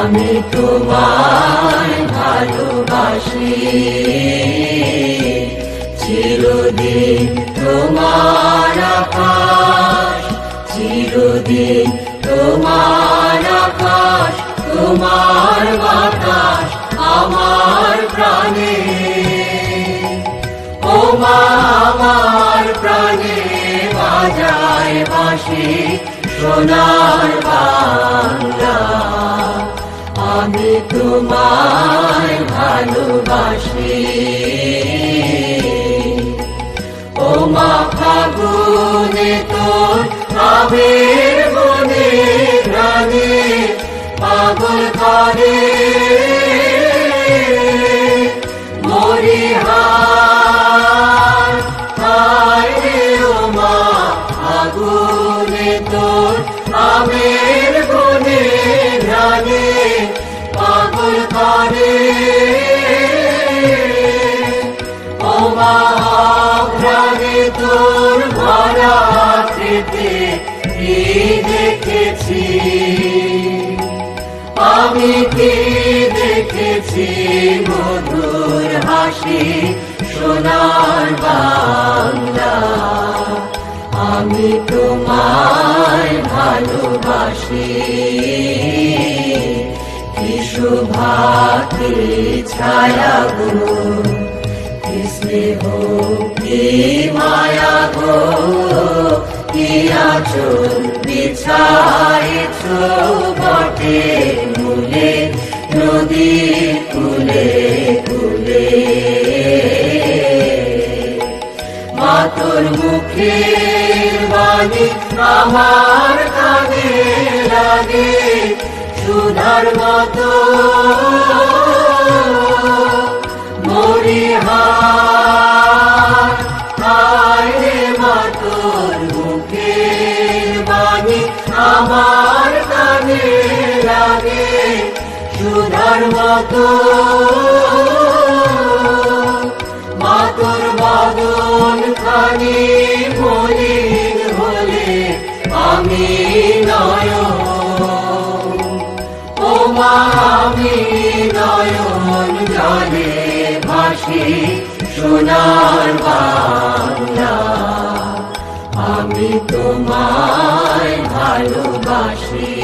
আমি তোমায় ভালোবাসি, চিরদিন তোমার আকাশ, চিরদিন তোমার আকাশ, তোমার বাতাস আমার প্রাণে। ও মা আমার প্রাণে বাজায় বাঁশি সোনার বাংলা, আমি তোমায় ভালোবাসি। ও মা ফাগুনে তোর আবির বনে প্রাণে পাগল করে মরিহার হায় রে। ও মা ফাগুনে তোর আবির বনে প্রাণে পাগল করে। ও মা প্রাণে তোর ভরা স্মৃতি কি দেখেছি, আমি কি দেখেছি মধুর হাসি সোনার বাংলা, আমি তোমায় ভালোবাসি। কি শোভা কি ছায়া গো, কি স্নেহ কি মায়া গো, কি আঁচল বিছাইছ বটে মূলে নদীর কূলে কূলে। মা তোর মুখের বাণী আমার কানে লাগে সুধার মতো মরিহার হায় রে। মা তোর মুখের বাণী আমার কানে লাগে সুধার মতো। মা তোর বদন খানি মলিন হলে আমি নয়ন, ও মা আমি নয়ন জলে ভাসি সোনার বাংলা, আমি তোমায় ভালোবাসি।